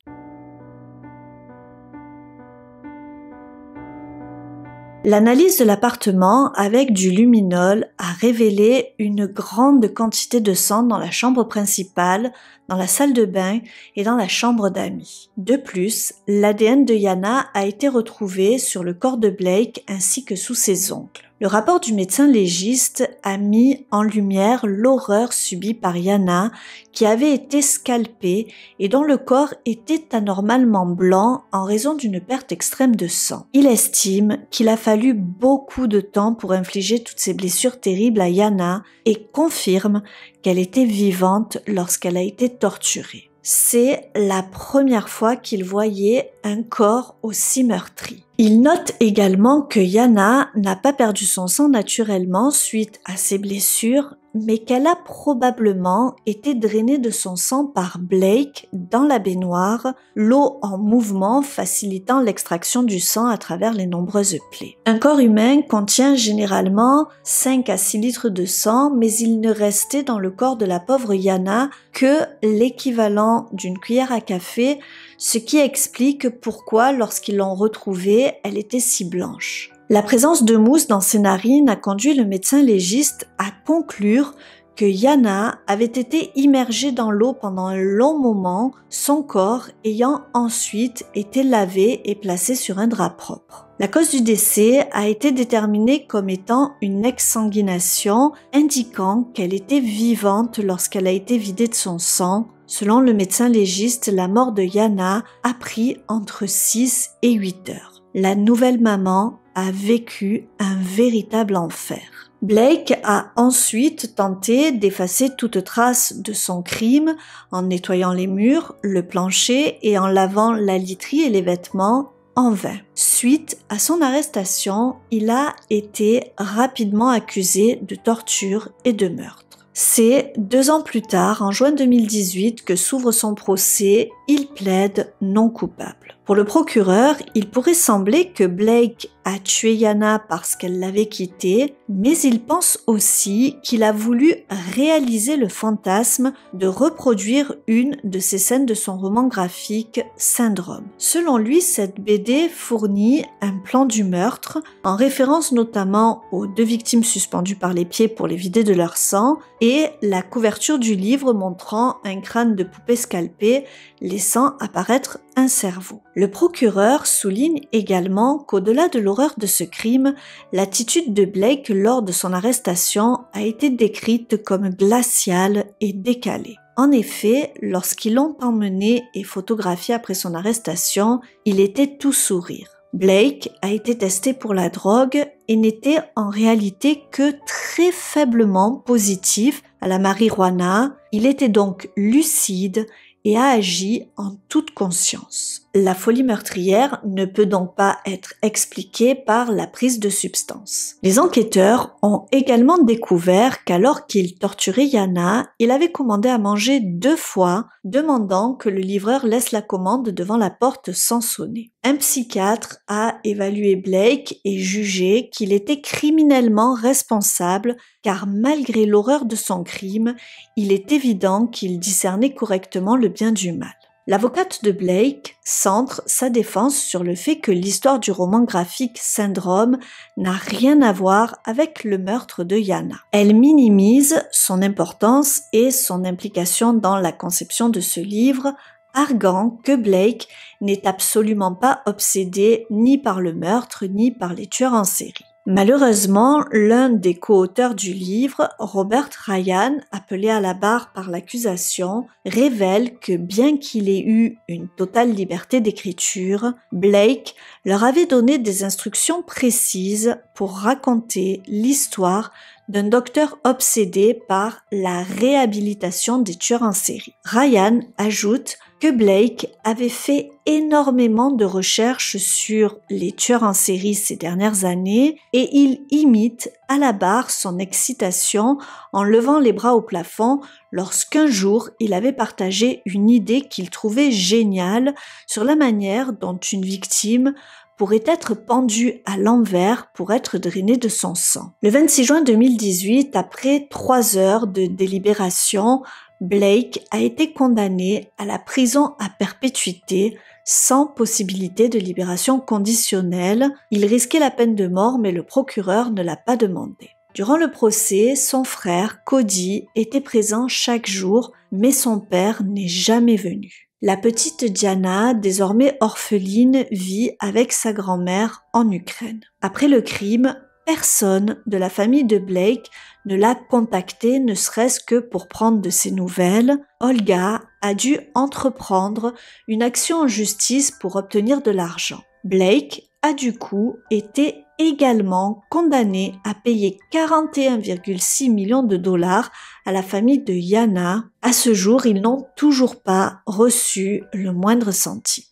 L'analyse de l'appartement avec du luminol a révélé une grande quantité de sang dans la chambre principale, dans la salle de bain et dans la chambre d'amis. De plus, l'ADN de Yana a été retrouvé sur le corps de Blake ainsi que sous ses ongles. Le rapport du médecin légiste a mis en lumière l'horreur subie par Yana qui avait été scalpée et dont le corps était anormalement blanc en raison d'une perte extrême de sang. Il estime qu'il a fallu beaucoup de temps pour infliger toutes ces blessures terribles à Yana et confirme qu'elle était vivante lorsqu'elle a été torturée. C'est la première fois qu'il voyait un corps aussi meurtri. Il note également que Yana n'a pas perdu son sang naturellement suite à ses blessures, mais qu'elle a probablement été drainée de son sang par Blake dans la baignoire, l'eau en mouvement facilitant l'extraction du sang à travers les nombreuses plaies. Un corps humain contient généralement 5 à 6 litres de sang, mais il ne restait dans le corps de la pauvre Yana que l'équivalent d'une cuillère à café, ce qui explique pourquoi, lorsqu'ils l'ont retrouvée, elle était si blanche. La présence de mousse dans ses narines a conduit le médecin légiste à conclure que Yana avait été immergée dans l'eau pendant un long moment, son corps ayant ensuite été lavé et placé sur un drap propre. La cause du décès a été déterminée comme étant une exsanguination, indiquant qu'elle était vivante lorsqu'elle a été vidée de son sang. Selon le médecin légiste, la mort de Yana a pris entre 6 et 8 heures. La nouvelle maman a vécu un véritable enfer. Blake a ensuite tenté d'effacer toute trace de son crime en nettoyant les murs, le plancher et en lavant la literie et les vêtements, en vain. Suite à son arrestation, il a été rapidement accusé de torture et de meurtre. C'est 2 ans plus tard, en juin 2018, que s'ouvre son procès. Il plaide non coupable. Pour le procureur, il pourrait sembler que Blake a tué Yana parce qu'elle l'avait quitté, mais il pense aussi qu'il a voulu réaliser le fantasme de reproduire une de ces scènes de son roman graphique Syndrome. Selon lui, cette BD fournit un plan du meurtre, en référence notamment aux 2 victimes suspendues par les pieds pour les vider de leur sang, et la couverture du livre montrant un crâne de poupée scalpé, laissant apparaître un cerveau. Le procureur souligne également qu'au-delà de l'horreur de ce crime, l'attitude de Blake lors de son arrestation a été décrite comme glaciale et décalée. En effet, lorsqu'ils l'ont emmené et photographié après son arrestation, il était tout sourire. Blake a été testé pour la drogue et n'était en réalité que très faiblement positif à la marijuana. Il était donc lucide et a agi en toute conscience. La folie meurtrière ne peut donc pas être expliquée par la prise de substances. Les enquêteurs ont également découvert qu'alors qu'il torturait Yana, il avait commandé à manger 2 fois, demandant que le livreur laisse la commande devant la porte sans sonner. Un psychiatre a évalué Blake et jugé qu'il était criminellement responsable car malgré l'horreur de son crime, il est évident qu'il discernait correctement le bien du mal. L'avocate de Blake centre sa défense sur le fait que l'histoire du roman graphique Syndrome n'a rien à voir avec le meurtre de Yana. Elle minimise son importance et son implication dans la conception de ce livre, arguant que Blake n'est absolument pas obsédé ni par le meurtre ni par les tueurs en série. Malheureusement, l'un des co-auteurs du livre, Robert Ryan, appelé à la barre par l'accusation, révèle que bien qu'il ait eu une totale liberté d'écriture, Blake leur avait donné des instructions précises pour raconter l'histoire d'un docteur obsédé par la réhabilitation des tueurs en série. Ryan ajoute que Blake avait fait énormément de recherches sur les tueurs en série ces dernières années et il imite à la barre son excitation en levant les bras au plafond lorsqu'un jour il avait partagé une idée qu'il trouvait géniale sur la manière dont une victime pourrait être pendue à l'envers pour être drainée de son sang. Le 26 juin 2018, après 3 heures de délibération, Blake a été condamné à la prison à perpétuité sans possibilité de libération conditionnelle. Il risquait la peine de mort, mais le procureur ne l'a pas demandé. Durant le procès, son frère, Cody, était présent chaque jour, mais son père n'est jamais venu. La petite Diana, désormais orpheline, vit avec sa grand-mère en Ukraine. Après le crime, personne de la famille de Blake ne l'a contacté, ne serait-ce que pour prendre de ses nouvelles. Olga a dû entreprendre une action en justice pour obtenir de l'argent. Blake a du coup été également condamné à payer 41,6 millions de dollars à la famille de Yana. À ce jour, ils n'ont toujours pas reçu le moindre centime.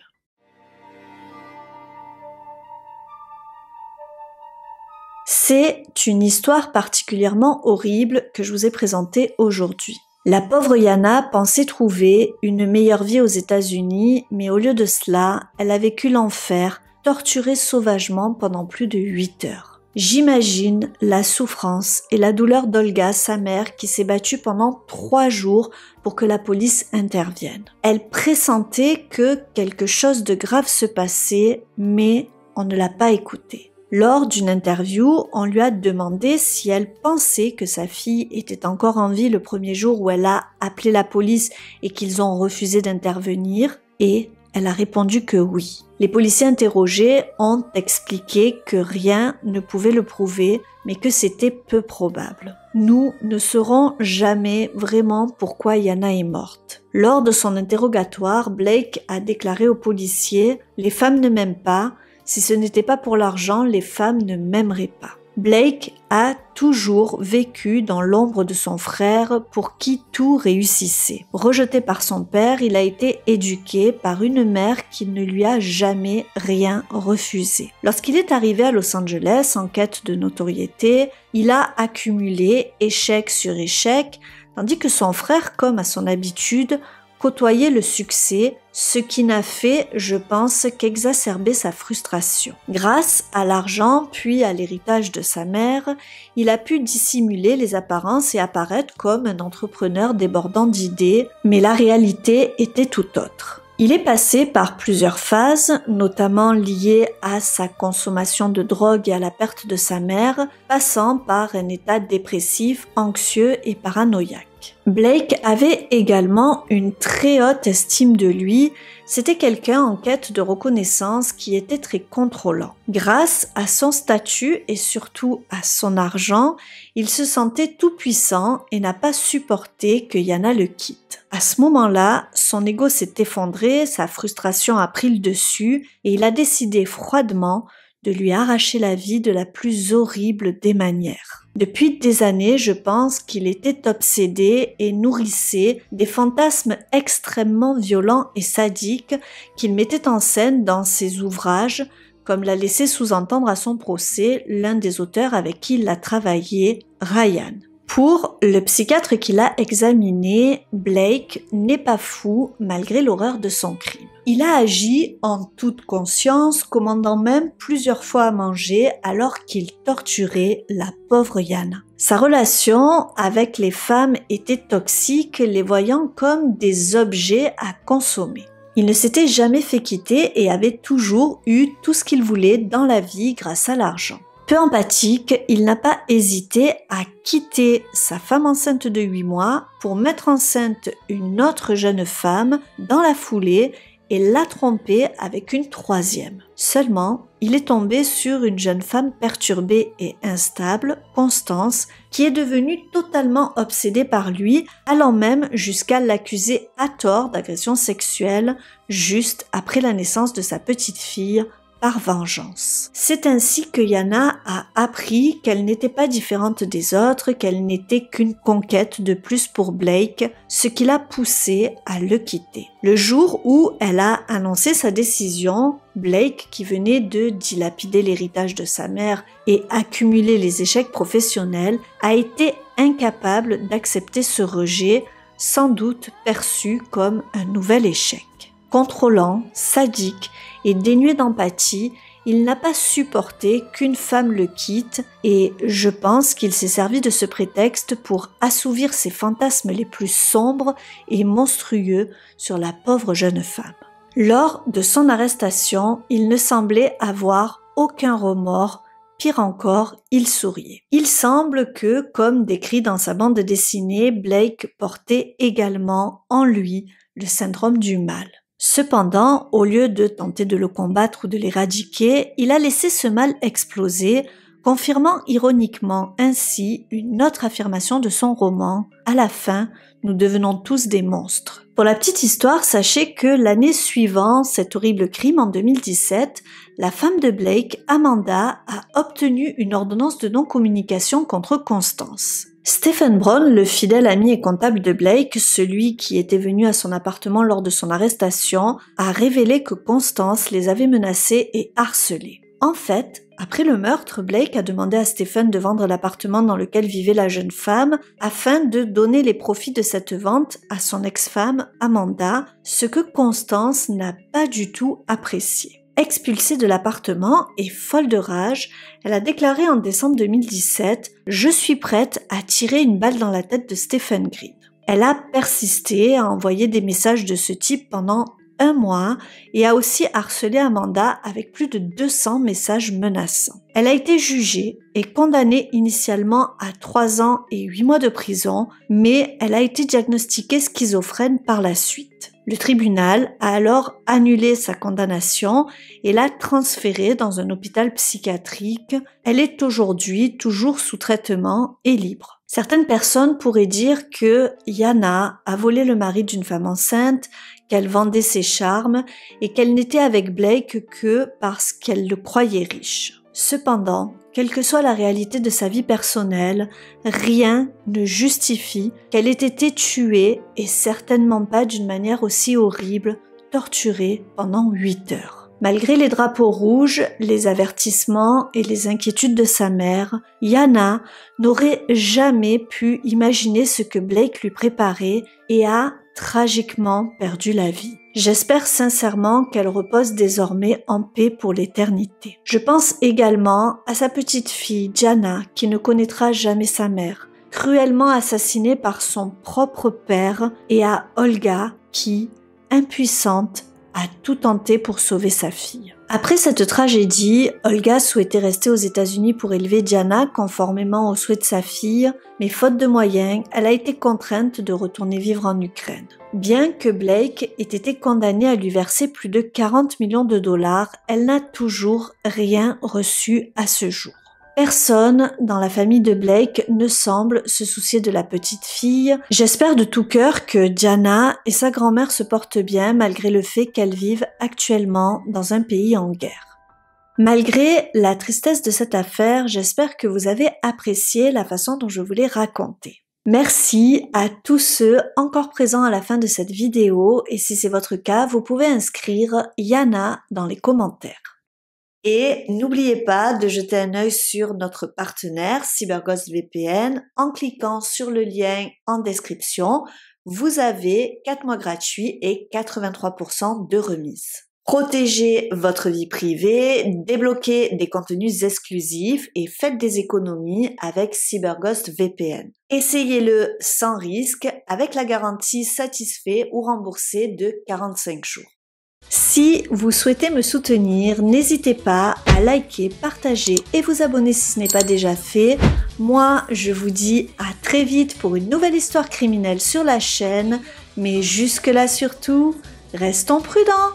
C'est une histoire particulièrement horrible que je vous ai présentée aujourd'hui. La pauvre Yana pensait trouver une meilleure vie aux États-Unis, mais au lieu de cela, elle a vécu l'enfer, torturée sauvagement pendant plus de 8 heures. J'imagine la souffrance et la douleur d'Olga, sa mère, qui s'est battue pendant 3 jours pour que la police intervienne. Elle pressentait que quelque chose de grave se passait, mais on ne l'a pas écoutée. Lors d'une interview, on lui a demandé si elle pensait que sa fille était encore en vie le premier jour où elle a appelé la police et qu'ils ont refusé d'intervenir, et elle a répondu que oui. Les policiers interrogés ont expliqué que rien ne pouvait le prouver, mais que c'était peu probable. Nous ne saurons jamais vraiment pourquoi Yana est morte. Lors de son interrogatoire, Blake a déclaré aux policiers « Les femmes ne m'aiment pas. Si ce n'était pas pour l'argent, les femmes ne m'aimeraient pas. » Blake a toujours vécu dans l'ombre de son frère pour qui tout réussissait. Rejeté par son père, il a été éduqué par une mère qui ne lui a jamais rien refusé. Lorsqu'il est arrivé à Los Angeles en quête de notoriété, il a accumulé échec sur échec, tandis que son frère, comme à son habitude, côtoyait le succès, ce qui n'a fait, je pense, qu'exacerber sa frustration. Grâce à l'argent puis à l'héritage de sa mère, il a pu dissimuler les apparences et apparaître comme un entrepreneur débordant d'idées, mais la réalité était tout autre. Il est passé par plusieurs phases, notamment liées à sa consommation de drogue et à la perte de sa mère, passant par un état dépressif, anxieux et paranoïaque. Blake avait également une très haute estime de lui, c'était quelqu'un en quête de reconnaissance qui était très contrôlant. Grâce à son statut et surtout à son argent, il se sentait tout puissant et n'a pas supporté que Yana le quitte. À ce moment-là, son ego s'est effondré, sa frustration a pris le dessus et il a décidé froidement de lui arracher la vie de la plus horrible des manières. Depuis des années, je pense qu'il était obsédé et nourrissait des fantasmes extrêmement violents et sadiques qu'il mettait en scène dans ses ouvrages, comme l'a laissé sous-entendre à son procès l'un des auteurs avec qui il a travaillé, Ryan. Pour le psychiatre qui l'a examiné, Blake n'est pas fou malgré l'horreur de son crime. Il a agi en toute conscience, commandant même plusieurs fois à manger alors qu'il torturait la pauvre Yana. Sa relation avec les femmes était toxique, les voyant comme des objets à consommer. Il ne s'était jamais fait quitter et avait toujours eu tout ce qu'il voulait dans la vie grâce à l'argent. Peu empathique, il n'a pas hésité à quitter sa femme enceinte de 8 mois pour mettre enceinte une autre jeune femme dans la foulée et la tromper avec une 3e. Seulement, il est tombé sur une jeune femme perturbée et instable, Constance, qui est devenue totalement obsédée par lui, allant même jusqu'à l'accuser à tort d'agression sexuelle juste après la naissance de sa petite fille, par vengeance. C'est ainsi que Yana a appris qu'elle n'était pas différente des autres, qu'elle n'était qu'une conquête de plus pour Blake, ce qui l'a poussée à le quitter. Le jour où elle a annoncé sa décision, Blake, qui venait de dilapider l'héritage de sa mère et accumuler les échecs professionnels, a été incapable d'accepter ce rejet, sans doute perçu comme un nouvel échec. Contrôlant, sadique et dénué d'empathie, il n'a pas supporté qu'une femme le quitte et je pense qu'il s'est servi de ce prétexte pour assouvir ses fantasmes les plus sombres et monstrueux sur la pauvre jeune femme. Lors de son arrestation, il ne semblait avoir aucun remords. Pire encore, il souriait. Il semble que, comme décrit dans sa bande dessinée, Blake portait également en lui le syndrome du mal. Cependant, au lieu de tenter de le combattre ou de l'éradiquer, il a laissé ce mal exploser, confirmant ironiquement ainsi une autre affirmation de son roman. À la fin, nous devenons tous des monstres. Pour la petite histoire, sachez que l'année suivant cet horrible crime, en 2017, la femme de Blake, Amanda, a obtenu une ordonnance de non-communication contre Constance. Stephen Brown, le fidèle ami et comptable de Blake, celui qui était venu à son appartement lors de son arrestation, a révélé que Constance les avait menacés et harcelés. En fait, Après le meurtre, Blake a demandé à Stephen de vendre l'appartement dans lequel vivait la jeune femme afin de donner les profits de cette vente à son ex-femme Amanda, ce que Constance n'a pas du tout apprécié. Expulsée de l'appartement et folle de rage, elle a déclaré en décembre 2017 « Je suis prête à tirer une balle dans la tête de Stephen Green ». Elle a persisté à envoyer des messages de ce type pendant 1 mois et a aussi harcelé Amanda avec plus de 200 messages menaçants. Elle a été jugée et condamnée initialement à 3 ans et 8 mois de prison, mais elle a été diagnostiquée schizophrène par la suite. Le tribunal a alors annulé sa condamnation et l'a transférée dans un hôpital psychiatrique. Elle est aujourd'hui toujours sous traitement et libre. Certaines personnes pourraient dire que Yana a volé le mari d'une femme enceinte, qu'elle vendait ses charmes et qu'elle n'était avec Blake que parce qu'elle le croyait riche. Cependant, quelle que soit la réalité de sa vie personnelle, rien ne justifie qu'elle ait été tuée et certainement pas d'une manière aussi horrible, torturée pendant 8 heures. Malgré les drapeaux rouges, les avertissements et les inquiétudes de sa mère, Yana n'aurait jamais pu imaginer ce que Blake lui préparait et a tragiquement perdu la vie. J'espère sincèrement qu'elle repose désormais en paix pour l'éternité. Je pense également à sa petite fille Jana qui ne connaîtra jamais sa mère, cruellement assassinée par son propre père, et à Olga qui, impuissante, a tout tenté pour sauver sa fille. Après cette tragédie, Olga souhaitait rester aux États-Unis pour élever Diana conformément aux souhaits de sa fille, mais faute de moyens, elle a été contrainte de retourner vivre en Ukraine. Bien que Blake ait été condamné à lui verser plus de 40 millions de dollars, elle n'a toujours rien reçu à ce jour. Personne dans la famille de Blake ne semble se soucier de la petite fille. J'espère de tout cœur que Diana et sa grand-mère se portent bien malgré le fait qu'elles vivent actuellement dans un pays en guerre. Malgré la tristesse de cette affaire, j'espère que vous avez apprécié la façon dont je vous l'ai racontée. Merci à tous ceux encore présents à la fin de cette vidéo et si c'est votre cas, vous pouvez inscrire Yana dans les commentaires. Et n'oubliez pas de jeter un œil sur notre partenaire CyberGhost VPN en cliquant sur le lien en description. Vous avez 4 mois gratuits et 83% de remise. Protégez votre vie privée, débloquez des contenus exclusifs et faites des économies avec CyberGhost VPN. Essayez-le sans risque avec la garantie satisfait ou remboursé de 45 jours. Si vous souhaitez me soutenir, n'hésitez pas à liker, partager et vous abonner si ce n'est pas déjà fait. Moi, je vous dis à très vite pour une nouvelle histoire criminelle sur la chaîne. Mais jusque-là surtout, restons prudents!